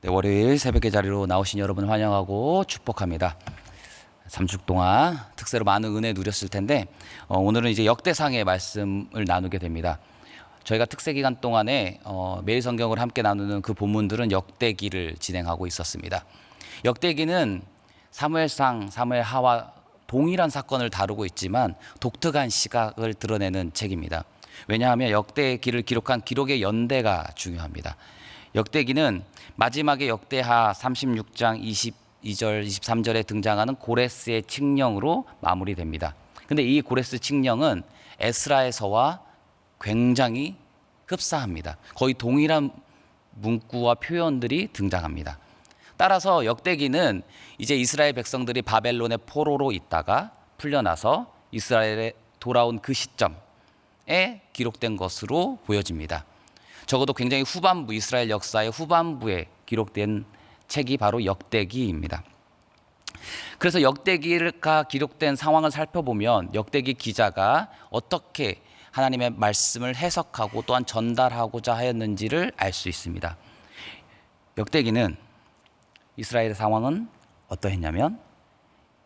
네, 월요일 새벽의 자리로 나오신 여러분 환영하고 축복합니다. 3주 동안 특세로 많은 은혜 누렸을 텐데 오늘은 이제 역대상의 말씀을 나누게 됩니다. 저희가 특세 기간 동안에 매일 성경을 함께 나누는 그 본문들은 역대기를 진행하고 있었습니다. 역대기는 사무엘상, 사무엘하와 동일한 사건을 다루고 있지만 독특한 시각을 드러내는 책입니다. 왜냐하면 역대기를 기록한 기록의 연대가 중요합니다. 역대기는 마지막에 역대하 36장 22절, 23절에 등장하는 고레스의 칙령으로 마무리됩니다. 근데 이 고레스 칙령은 에스라에서와 굉장히 흡사합니다. 거의 동일한 문구와 표현들이 등장합니다. 따라서 역대기는 이제 이스라엘 백성들이 바벨론의 포로로 있다가 풀려나서 이스라엘에 돌아온 그 시점에 기록된 것으로 보여집니다. 적어도 굉장히 후반부, 이스라엘 역사의 후반부에 기록된 책이 바로 역대기입니다. 그래서 역대기가 기록된 상황을 살펴보면 역대기 기자가 어떻게 하나님의 말씀을 해석하고 또한 전달하고자 하였는지를 알 수 있습니다. 역대기는 이스라엘의 상황은 어떠했냐면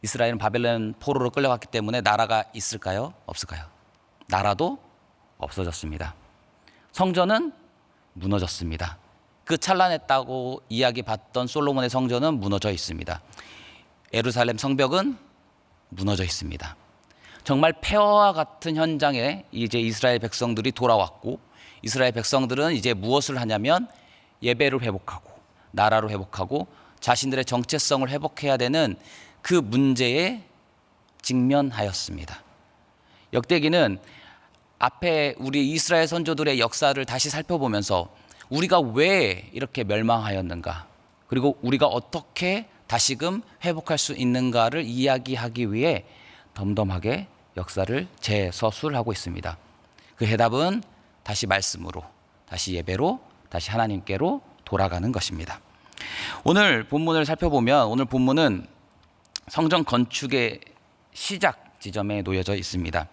이스라엘은 바벨론 포로로 끌려갔기 때문에 나라가 있을까요? 없을까요? 나라도 없어졌습니다. 성전은 무너졌습니다. 그 찬란했다고 이야기 받던 솔로몬의 성전은 무너져 있습니다. 예루살렘 성벽은 무너져 있습니다. 정말 폐허와 같은 현장에 이제 이스라엘 백성들이 돌아왔고 이스라엘 백성들은 이제 무엇을 하냐면 예배를 회복하고 나라로 회복하고 자신들의 정체성을 회복해야 되는 그 문제에 직면하였습니다. 역대기는 앞에 우리 이스라엘 선조들의 역사를 다시 살펴보면서 우리가 왜 이렇게 멸망하였는가, 그리고 우리가 어떻게 다시금 회복할 수 있는가를 이야기하기 위해 덤덤하게 역사를 재서술하고 있습니다. 그 해답은 다시 말씀으로, 다시 예배로, 다시 하나님께로 돌아가는 것입니다. 오늘 본문을 살펴보면 오늘 본문은 성전 건축의 시작 지점에 놓여져 있습니다.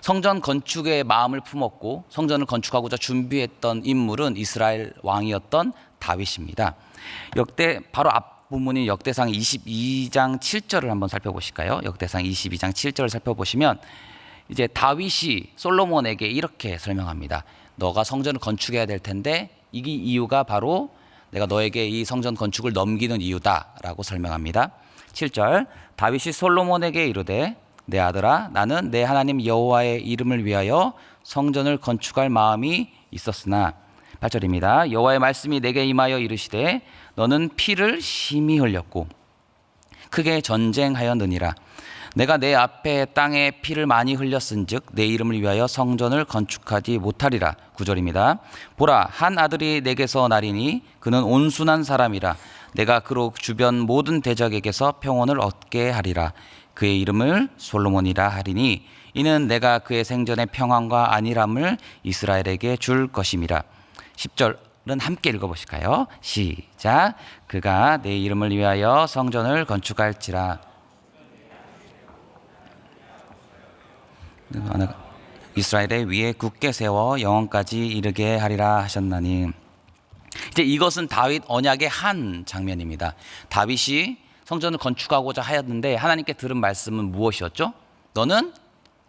성전 건축의 마음을 품었고 성전을 건축하고자 준비했던 인물은 이스라엘 왕이었던 다윗입니다. 바로 앞 본문인 역대상 22장 7절을 한번 살펴보실까요? 역대상 22장 7절을 살펴보시면 이제 다윗이 솔로몬에게 이렇게 설명합니다. 너가 성전을 건축해야 될 텐데 이 이유가 바로 내가 너에게 이 성전 건축을 넘기는 이유다라고 설명합니다. 7절 다윗이 솔로몬에게 이르되 내 아들아, 나는 내 하나님 여호와의 이름을 위하여 성전을 건축할 마음이 있었으나 8절입니다. 여호와의 말씀이 내게 임하여 이르시되 너는 피를 심히 흘렸고 크게 전쟁하였느니라. 내가 내 앞에 땅에 피를 많이 흘렸은즉 내 이름을 위하여 성전을 건축하지 못하리라. 9절입니다. 보라, 한 아들이 내게서 나리니 그는 온순한 사람이라. 내가 그로 주변 모든 대적에게서 평온을 얻게 하리라. 그의 이름을 솔로몬이라 하리니 이는 내가 그의 생전의 평안과 안일함을 이스라엘에게 줄 것임이라. 10절은 함께 읽어보실까요? 시작. 그가 내 이름을 위하여 성전을 건축할지라. 이스라엘의 위에 굳게 세워 영원까지 이르게 하리라 하셨나니. 이제 이것은 다윗 언약의 한 장면입니다. 다윗이 성전을 건축하고자 하였는데 하나님께 들은 말씀은 무엇이었죠? 너는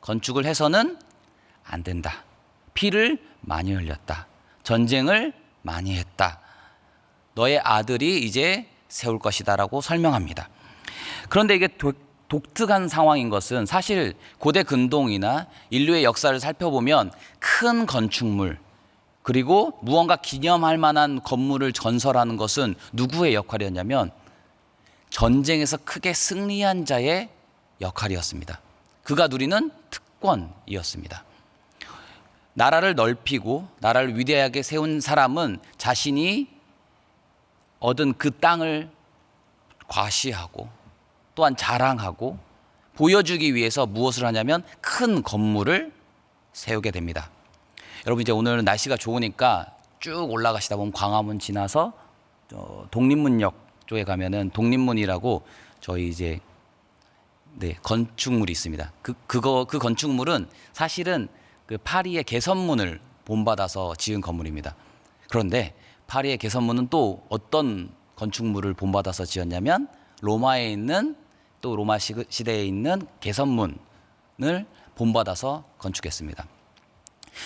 건축을 해서는 안 된다. 피를 많이 흘렸다. 전쟁을 많이 했다. 너의 아들이 이제 세울 것이다라고 설명합니다. 그런데 이게 독특한 상황인 것은 사실 고대 근동이나 인류의 역사를 살펴보면 큰 건축물 그리고 무언가 기념할 만한 건물을 건설하는 것은 누구의 역할이었냐면 전쟁에서 크게 승리한 자의 역할이었습니다. 그가 누리는 특권이었습니다. 나라를 넓히고 나라를 위대하게 세운 사람은 자신이 얻은 그 땅을 과시하고 또한 자랑하고 보여주기 위해서 무엇을 하냐면 큰 건물을 세우게 됩니다. 여러분 이제 오늘 날씨가 좋으니까 쭉 올라가시다 보면 광화문 지나서 독립문역 쪽에 가면은 독립문이라고 저희 이제 건축물이 있습니다. 그 건축물은 사실은 그 파리의 개선문을 본받아서 지은 건물입니다. 그런데 파리의 개선문은 또 어떤 건축물을 본받아서 지었냐면 로마에 있는 또 로마 시대에 있는 개선문을 본받아서 건축했습니다.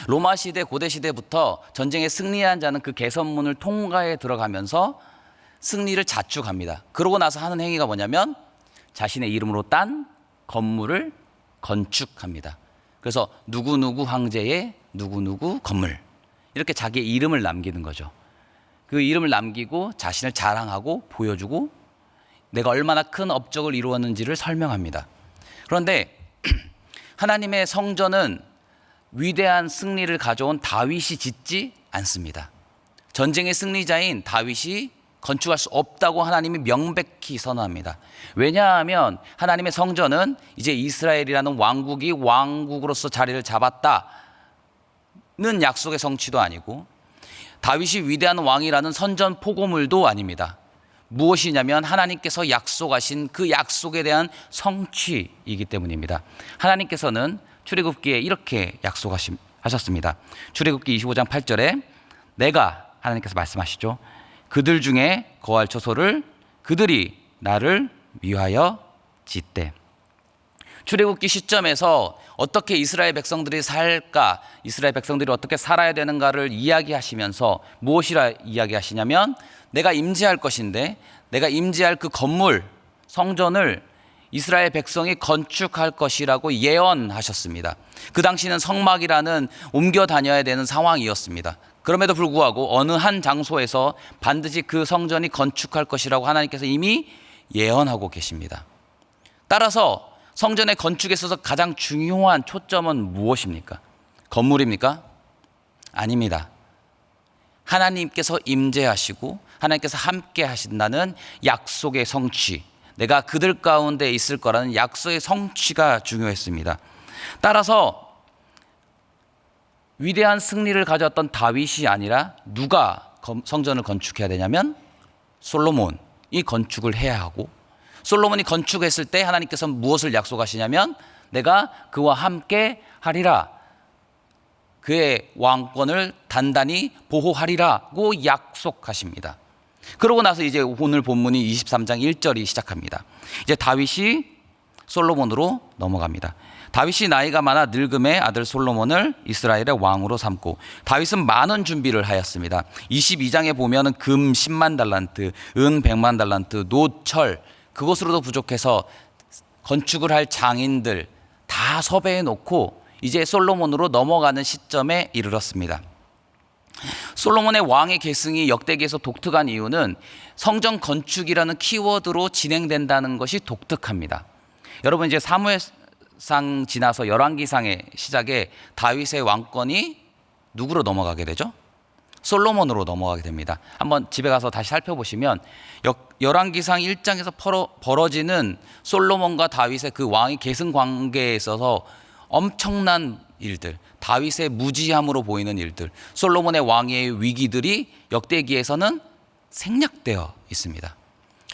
로마 시대, 고대 시대부터 전쟁에 승리한 자는 그 개선문을 통과해 들어가면서 승리를 자축합니다. 그러고 나서 하는 행위가 뭐냐면 자신의 이름으로 딴 건물을 건축합니다. 그래서 누구누구 황제의 누구누구 건물, 이렇게 자기의 이름을 남기는 거죠. 그 이름을 남기고 자신을 자랑하고 보여주고 내가 얼마나 큰 업적을 이루었는지를 설명합니다. 그런데 하나님의 성전은 위대한 승리를 가져온 다윗이 짓지 않습니다. 전쟁의 승리자인 다윗이 건축할 수 없다고 하나님이 명백히 선언합니다. 왜냐하면 하나님의 성전은 이제 이스라엘이라는 왕국이 왕국으로서 자리를 잡았다는 약속의 성취도 아니고 다윗이 위대한 왕이라는 선전 포고물도 아닙니다. 무엇이냐면 하나님께서 약속하신 그 약속에 대한 성취이기 때문입니다. 하나님께서는 출애굽기에 이렇게 약속하셨습니다. 출애굽기 25장 8절에 내가, 하나님께서 말씀하시죠, 그들 중에 거할 처소를 그들이 나를 위하여 짓되. 출애굽기 시점에서 어떻게 이스라엘 백성들이 살까, 이스라엘 백성들이 어떻게 살아야 되는가를 이야기하시면서 무엇이라 이야기하시냐면 내가 임재할 것인데 내가 임재할 그 건물, 성전을 이스라엘 백성이 건축할 것이라고 예언하셨습니다. 그 당시는 성막이라는 옮겨 다녀야 되는 상황이었습니다. 그럼에도 불구하고 어느 한 장소에서 반드시 그 성전이 건축할 것이라고 하나님께서 이미 예언하고 계십니다. 따라서 성전의 건축에 있어서 가장 중요한 초점은 무엇입니까? 건물입니까? 아닙니다. 하나님께서 임재하시고 하나님께서 함께 하신다는 약속의 성취, 내가 그들 가운데 있을 거라는 약속의 성취가 중요했습니다. 따라서 위대한 승리를 가져왔던 다윗이 아니라 누가 성전을 건축해야 되냐면 솔로몬이 건축을 해야 하고, 솔로몬이 건축했을 때 하나님께서 무엇을 약속하시냐면 내가 그와 함께 하리라, 그의 왕권을 단단히 보호하리라고 약속하십니다. 그러고 나서 이제 오늘 본문이 23장 1절이 시작합니다. 이제 다윗이 솔로몬으로 넘어갑니다. 다윗이 나이가 많아 늙음에 아들 솔로몬을 이스라엘의 왕으로 삼고, 다윗은 많은 준비를 하였습니다. 22장에 보면은 금 10만 달란트, 은 100만 달란트, 노철, 그것으로도 부족해서 건축을 할 장인들 다 섭외해 놓고 이제 솔로몬으로 넘어가는 시점에 이르렀습니다. 솔로몬의 왕의 계승이 역대기에서 독특한 이유는 성전 건축이라는 키워드로 진행된다는 것이 독특합니다. 여러분, 이제 사무엘상 지나서 열왕기상의 시작에 다윗의 왕권이 누구로 넘어가게 되죠? 솔로몬으로 넘어가게 됩니다. 한번 집에 가서 다시 살펴보시면 열왕기상 1장에서 벌어지는 솔로몬과 다윗의 그 왕의 계승 관계에 있어서 엄청난 일들, 다윗의 무지함으로 보이는 일들, 솔로몬의 왕위의 위기들이 역대기에서는 생략되어 있습니다.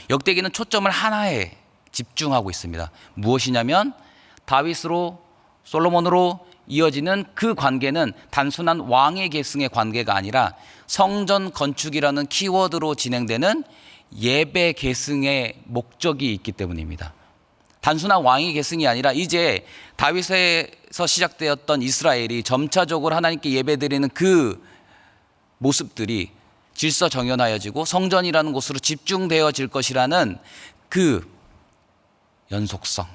역대기는 초점을 하나에 집중하고 있습니다. 무엇이냐면 다윗으로 솔로몬으로 이어지는 그 관계는 단순한 왕의 계승의 관계가 아니라 성전 건축이라는 키워드로 진행되는 예배 계승의 목적이 있기 때문입니다. 단순한 왕의 계승이 아니라 이제 다윗에서 시작되었던 이스라엘이 점차적으로 하나님께 예배드리는 그 모습들이 질서정연하여지고 성전이라는 곳으로 집중되어질 것이라는 그 연속성,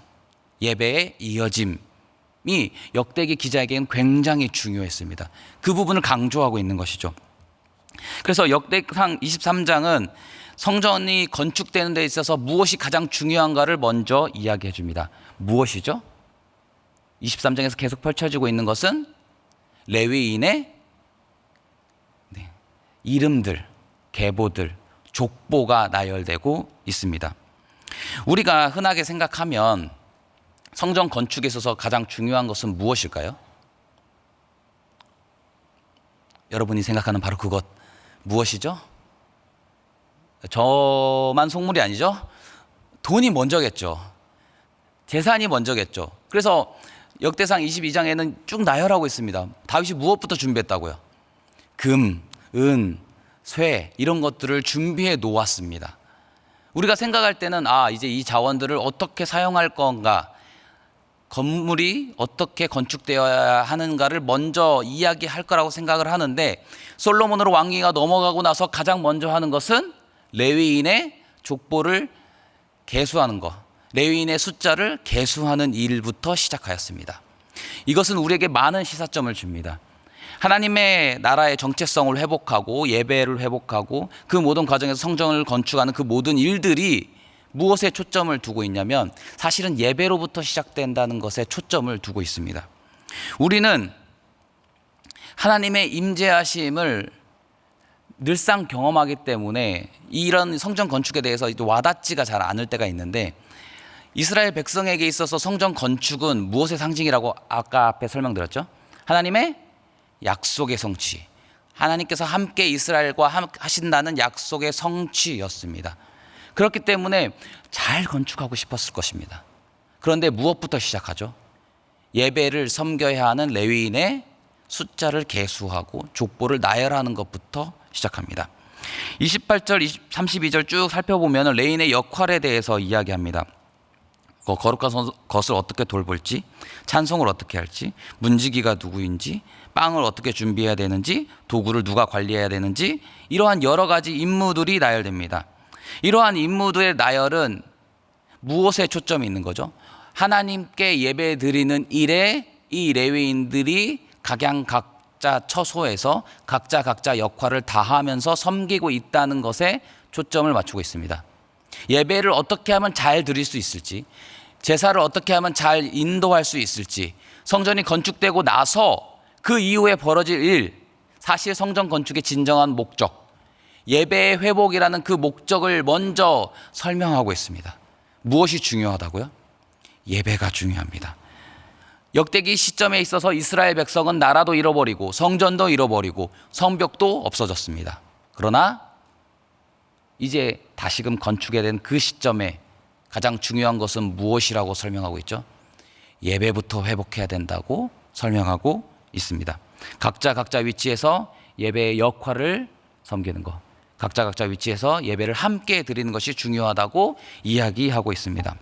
예배의 이어짐이 역대기 기자에게는 굉장히 중요했습니다. 그 부분을 강조하고 있는 것이죠. 그래서 역대상 23장은 성전이 건축되는 데 있어서 무엇이 가장 중요한가를 먼저 이야기해 줍니다. 무엇이죠? 23장에서 계속 펼쳐지고 있는 것은 레위인의 이름들, 계보들, 족보가 나열되고 있습니다. 우리가 흔하게 생각하면 성전 건축에 있어서 가장 중요한 것은 무엇일까요? 여러분이 생각하는 바로 그것, 무엇이죠? 저만 속물이 아니죠? 돈이 먼저겠죠. 재산이 먼저겠죠. 그래서 역대상 22장에는 쭉 나열하고 있습니다. 다윗이 무엇부터 준비했다고요? 금, 은, 쇠 이런 것들을 준비해 놓았습니다. 우리가 생각할 때는 이제 이 자원들을 어떻게 사용할 건가, 건물이 어떻게 건축되어야 하는가를 먼저 이야기할 거라고 생각을 하는데, 솔로몬으로 왕위가 넘어가고 나서 가장 먼저 하는 것은 레위인의 족보를 계수하는 것, 레위인의 숫자를 계수하는 일부터 시작하였습니다. 이것은 우리에게 많은 시사점을 줍니다. 하나님의 나라의 정체성을 회복하고 예배를 회복하고 그 모든 과정에서 성전을 건축하는 그 모든 일들이 무엇에 초점을 두고 있냐면 사실은 예배로부터 시작된다는 것에 초점을 두고 있습니다. 우리는 하나님의 임재하심을 늘상 경험하기 때문에 이런 성전 건축에 대해서 와닿지가 잘 않을 때가 있는데, 이스라엘 백성에게 있어서 성전 건축은 무엇의 상징이라고 아까 앞에 설명드렸죠? 하나님의 약속의 성취, 하나님께서 함께 이스라엘과 하신다는 약속의 성취였습니다. 그렇기 때문에 잘 건축하고 싶었을 것입니다. 그런데 무엇부터 시작하죠? 예배를 섬겨야 하는 레위인의 숫자를 계수하고 족보를 나열하는 것부터 시작합니다. 28절, 32절 쭉 살펴보면 레위인의 역할에 대해서 이야기합니다. 거룩한 것을 어떻게 돌볼지, 찬송을 어떻게 할지, 문지기가 누구인지, 빵을 어떻게 준비해야 되는지, 도구를 누가 관리해야 되는지, 이러한 여러 가지 임무들이 나열됩니다. 이러한 임무들의 나열은 무엇에 초점이 있는 거죠? 하나님께 예배 드리는 일에 이 레위인들이 각자 처소에서 각자 역할을 다하면서 섬기고 있다는 것에 초점을 맞추고 있습니다. 예배를 어떻게 하면 잘 드릴 수 있을지, 제사를 어떻게 하면 잘 인도할 수 있을지, 성전이 건축되고 나서 그 이후에 벌어질 일, 사실 성전 건축의 진정한 목적, 예배의 회복이라는 그 목적을 먼저 설명하고 있습니다. 무엇이 중요하다고요? 예배가 중요합니다. 역대기 시점에 있어서 이스라엘 백성은 나라도 잃어버리고 성전도 잃어버리고 성벽도 없어졌습니다. 그러나 이제 다시금 건축에 된 그 시점에 가장 중요한 것은 무엇이라고 설명하고 있죠? 예배부터 회복해야 된다고 설명하고 있습니다. 각자 위치에서 예배의 역할을 섬기는 것, 각자 위치에서 예배를 함께 드리는 것이 중요하다고 이야기하고 있습니다.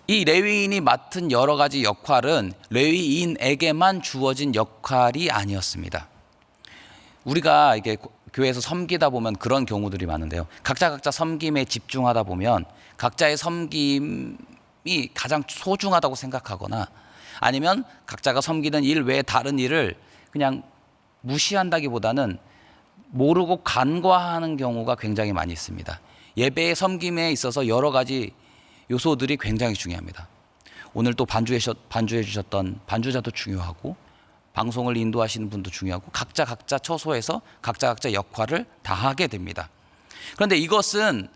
이 레위인이 맡은 여러 가지 역할은 레위인에게만 주어진 역할이 아니었습니다. 우리가 이게 교회에서 섬기다 보면 그런 경우들이 많은데요. 각자 섬김에 집중하다 보면 각자의 섬김이 가장 소중하다고 생각하거나, 아니면 각자가 섬기는 일 외에 다른 일을 그냥 무시한다기보다는 모르고 간과하는 경우가 굉장히 많이 있습니다. 예배의 섬김에 있어서 여러 가지 요소들이 굉장히 중요합니다. 오늘 또 반주해 주셨던 반주자도 중요하고, 방송을 인도하시는 분도 중요하고, 각자 처소에서 각자 역할을 다하게 됩니다. 그런데 이것은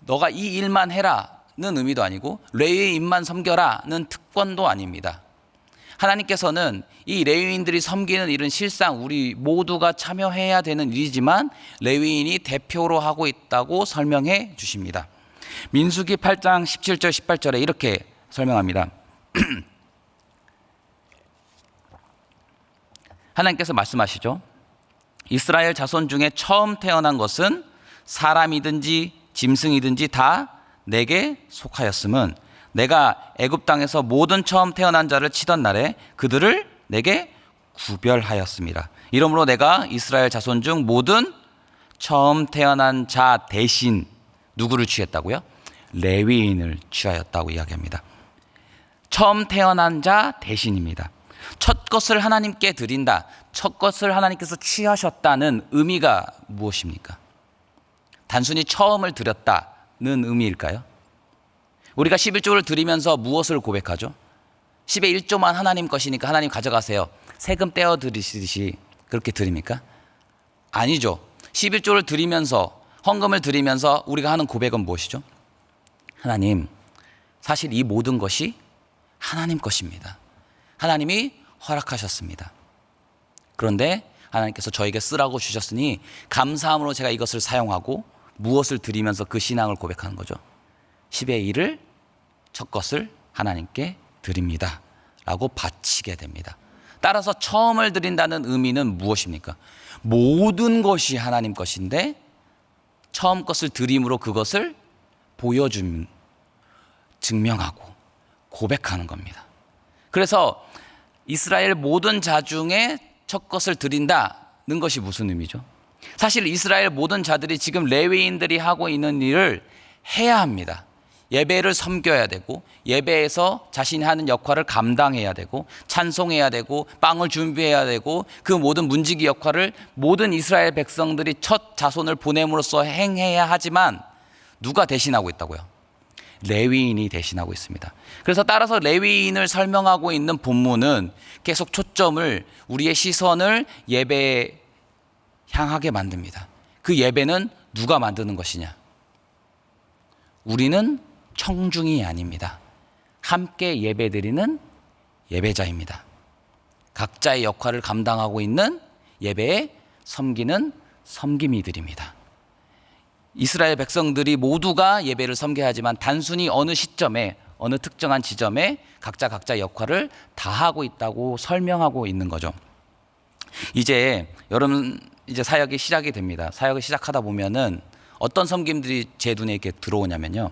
너가 이 일만 해라는 의미도 아니고 레위인만 섬겨라는 특권도 아닙니다. 하나님께서는 이 레위인들이 섬기는 일은 실상 우리 모두가 참여해야 되는 일이지만 레위인이 대표로 하고 있다고 설명해 주십니다. 민수기 8장 17절 18절에 이렇게 설명합니다. 하나님께서 말씀하시죠. 이스라엘 자손 중에 처음 태어난 것은 사람이든지 짐승이든지 다 내게 속하였음은 내가 애굽 땅에서 모든 처음 태어난 자를 치던 날에 그들을 내게 구별하였습니다. 이러므로 내가 이스라엘 자손 중 모든 처음 태어난 자 대신 누구를 취했다고요? 레위인을 취하였다고 이야기합니다. 처음 태어난 자 대신입니다. 첫 것을 하나님께 드린다, 첫 것을 하나님께서 취하셨다는 의미가 무엇입니까? 단순히 처음을 드렸다는 의미일까요? 우리가 11조를 드리면서 무엇을 고백하죠? 10의 1조만 하나님 것이니까 하나님 가져가세요, 세금 떼어 드리시듯이 그렇게 드립니까? 아니죠. 11조를 드리면서, 헌금을 드리면서 우리가 하는 고백은 무엇이죠? 하나님, 사실 이 모든 것이 하나님 것입니다. 하나님이 허락하셨습니다. 그런데 하나님께서 저에게 쓰라고 주셨으니 감사함으로 제가 이것을 사용하고 무엇을 드리면서 그 신앙을 고백하는 거죠. 10의 1을 첫 것을 하나님께 드립니다 라고 바치게 됩니다. 따라서 처음을 드린다는 의미는 무엇입니까? 모든 것이 하나님 것인데 처음 것을 드림으로 그것을 증명하고 고백하는 겁니다. 그래서 이스라엘 모든 자 중에 첫 것을 드린다는 것이 무슨 의미죠? 사실 이스라엘 모든 자들이 지금 레위인들이 하고 있는 일을 해야 합니다. 예배를 섬겨야 되고 예배에서 자신이 하는 역할을 감당해야 되고 찬송해야 되고 빵을 준비해야 되고 그 모든 문지기 역할을 모든 이스라엘 백성들이 첫 자손을 보냄으로써 행해야 하지만 누가 대신하고 있다고요? 레위인이 대신하고 있습니다. 그래서 따라서 레위인을 설명하고 있는 본문은 계속 초점을 우리의 시선을 예배에 향하게 만듭니다. 그 예배는 누가 만드는 것이냐? 우리는 청중이 아닙니다. 함께 예배드리는 예배자입니다. 각자의 역할을 감당하고 있는 예배에 섬기는 섬김이들입니다. 이스라엘 백성들이 모두가 예배를 섬겨야 하지만 단순히 어느 시점에 어느 특정한 지점에 각자 역할을 다 하고 있다고 설명하고 있는 거죠. 이제 여러분 이제 사역이 시작이 됩니다. 사역을 시작하다 보면은 어떤 섬김들이 제 눈에 이렇게 들어오냐면요.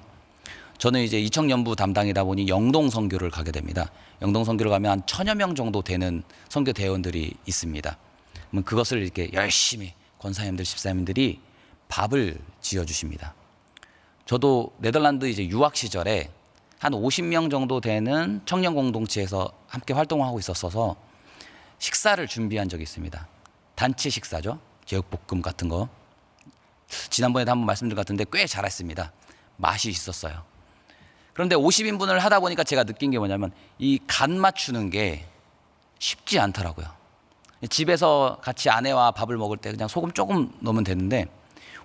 저는 이제 이청년부 담당이다 보니 영동 선교를 가게 됩니다. 영동 선교를 가면 한 1000여 명 정도 되는 선교 대원들이 있습니다. 그것을 이렇게 열심히 권사님들, 집사님들이 밥을 지어주십니다. 저도 네덜란드 이제 유학 시절에 한 50명 정도 되는 청년 공동체에서 함께 활동을 하고 있었어서 식사를 준비한 적이 있습니다. 단체 식사죠. 제육볶음 같은 거. 지난번에도 한번 말씀드린 것 같은데 꽤 잘했습니다. 맛이 있었어요. 그런데 50인분을 하다 보니까 제가 느낀 게 뭐냐면 이 간 맞추는 게 쉽지 않더라고요. 집에서 같이 아내와 밥을 먹을 때 그냥 소금 조금 넣으면 되는데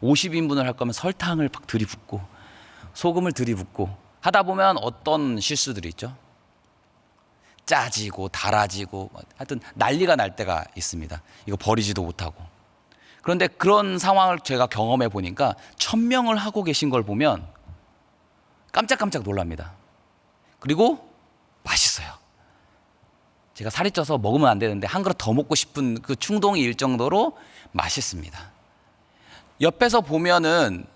50인분을 할 거면 설탕을 막 들이붓고 소금을 들이붓고 하다 보면 어떤 실수들이 있죠? 짜지고 달아지고 하여튼 난리가 날 때가 있습니다. 이거 버리지도 못하고. 그런데 그런 상황을 제가 경험해 보니까 1000명을 하고 계신 걸 보면 깜짝깜짝 놀랍니다. 그리고 맛있어요. 제가 살이 쪄서 먹으면 안 되는데 한 그릇 더 먹고 싶은 그 충동이 일 정도로 맛있습니다. 옆에서 보면은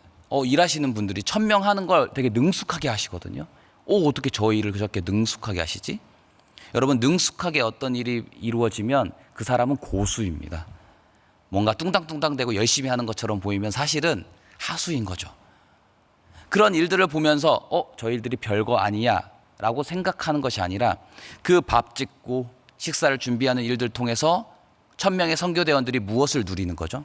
일하시는 분들이 1000명 하는 걸 되게 능숙하게 하시거든요. 어떻게 저 일을 그렇게 능숙하게 하시지? 여러분, 능숙하게 어떤 일이 이루어지면 그 사람은 고수입니다. 뭔가 뚱땅뚱땅대고 열심히 하는 것처럼 보이면 사실은 하수인 거죠. 그런 일들을 보면서 저 일들이 별거 아니야 라고 생각하는 것이 아니라 그 밥 짓고 식사를 준비하는 일들 통해서 1000명의 선교대원들이 무엇을 누리는 거죠?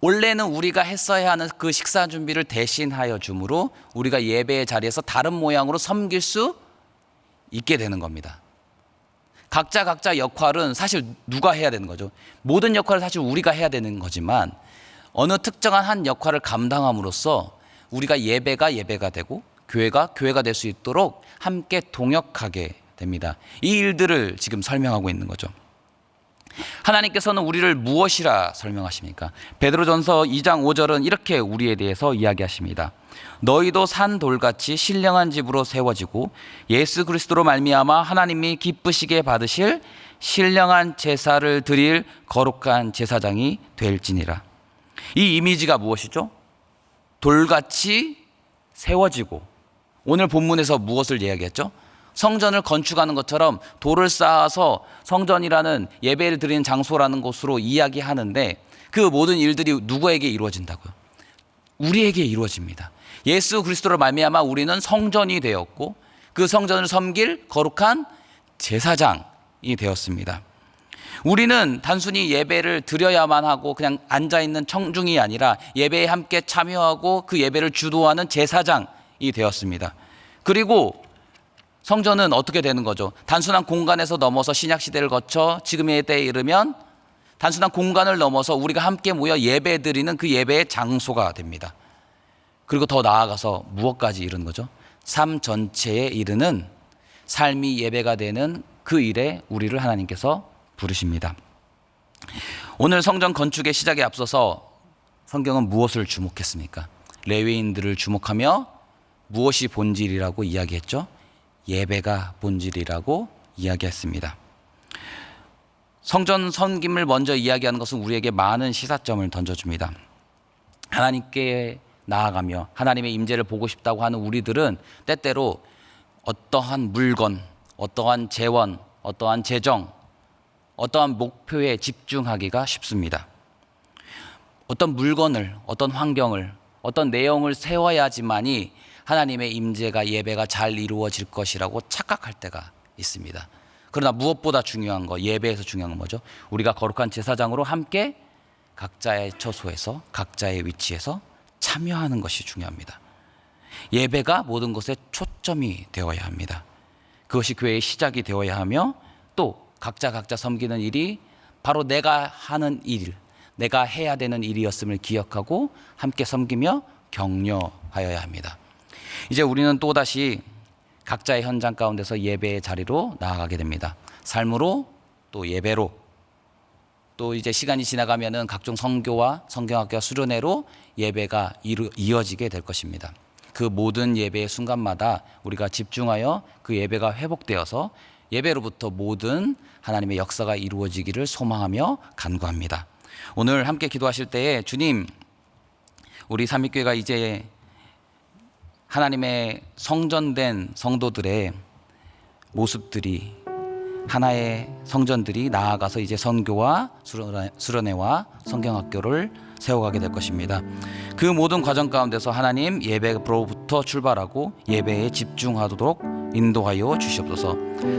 원래는 우리가 했어야 하는 그 식사 준비를 대신하여 줌으로 우리가 예배의 자리에서 다른 모양으로 섬길 수 있게 되는 겁니다. 각자 역할은 사실 누가 해야 되는 거죠? 모든 역할을 사실 우리가 해야 되는 거지만 어느 특정한 한 역할을 감당함으로써 우리가 예배가 되고 교회가 될 수 있도록 함께 동역하게 됩니다. 이 일들을 지금 설명하고 있는 거죠. 하나님께서는 우리를 무엇이라 설명하십니까? 베드로전서 2장 5절은 이렇게 우리에 대해서 이야기하십니다. 너희도 산 돌같이 신령한 집으로 세워지고 예수 그리스도로 말미암아 하나님이 기쁘시게 받으실 신령한 제사를 드릴 거룩한 제사장이 될지니라. 이 이미지가 무엇이죠? 돌같이 세워지고, 오늘 본문에서 무엇을 이야기했죠? 성전을 건축하는 것처럼 돌을 쌓아서 성전이라는 예배를 드리는 장소라는 곳으로 이야기하는데 그 모든 일들이 누구에게 이루어진다고요? 우리에게 이루어집니다. 예수 그리스도로 말미암아 우리는 성전이 되었고 그 성전을 섬길 거룩한 제사장이 되었습니다. 우리는 단순히 예배를 드려야만 하고 그냥 앉아있는 청중이 아니라 예배에 함께 참여하고 그 예배를 주도하는 제사장이 되었습니다. 그리고 성전은 어떻게 되는 거죠? 단순한 공간에서 넘어서 신약시대를 거쳐 지금의 때에 이르면 단순한 공간을 넘어서 우리가 함께 모여 예배 드리는 그 예배의 장소가 됩니다. 그리고 더 나아가서 무엇까지 이르는 거죠? 삶 전체에 이르는 삶이 예배가 되는 그 일에 우리를 하나님께서 부르십니다. 오늘 성전 건축의 시작에 앞서서 성경은 무엇을 주목했습니까? 레위인들을 주목하며 무엇이 본질이라고 이야기했죠? 예배가 본질이라고 이야기했습니다. 성전 섬김을 먼저 이야기하는 것은 우리에게 많은 시사점을 던져줍니다. 하나님께 나아가며 하나님의 임재를 보고 싶다고 하는 우리들은 때때로 어떠한 물건, 어떠한 재원, 어떠한 재정, 어떠한 목표에 집중하기가 쉽습니다. 어떤 물건을, 어떤 환경을, 어떤 내용을 세워야지만이 하나님의 임재가, 예배가 잘 이루어질 것이라고 착각할 때가 있습니다. 그러나 무엇보다 중요한 거, 예배에서 중요한 건 뭐죠? 우리가 거룩한 제사장으로 함께 각자의 처소에서, 각자의 위치에서 참여하는 것이 중요합니다. 예배가 모든 것에 초점이 되어야 합니다. 그것이 교회의 시작이 되어야 하며, 또 각자 섬기는 일이 바로 내가 하는 일, 내가 해야 되는 일이었음을 기억하고 함께 섬기며 격려하여야 합니다. 이제 우리는 또다시 각자의 현장 가운데서 예배의 자리로 나아가게 됩니다. 삶으로, 또 예배로, 또 이제 시간이 지나가면은 각종 선교와 성경학교와 수련회로 예배가 이어지게 될 것입니다. 그 모든 예배의 순간마다 우리가 집중하여 그 예배가 회복되어서 예배로부터 모든 하나님의 역사가 이루어지기를 소망하며 간구합니다. 오늘 함께 기도하실 때에 주님, 우리 삼위교회가 이제 하나님의 성전된 성도들의 모습들이, 하나의 성전들이 나아가서 이제 선교와 수련회와 성경학교를 세워가게 될 것입니다. 그 모든 과정 가운데서 하나님 예배로부터 출발하고 예배에 집중하도록 인도하여 주시옵소서.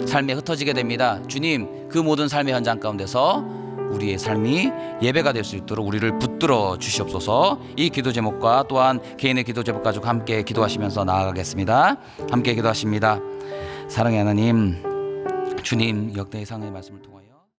삶에 흩어지게 됩니다. 주님, 그 모든 삶의 현장 가운데서 우리의 삶이 예배가 될 수 있도록 우리를 붙들어 주시옵소서. 이 기도 제목과 또한 개인의 기도 제목 가지고 함께 기도하시면서 나아가겠습니다. 함께 기도하십니다. 사랑의 하나님, 주님, 역대 예상의 말씀을 통하여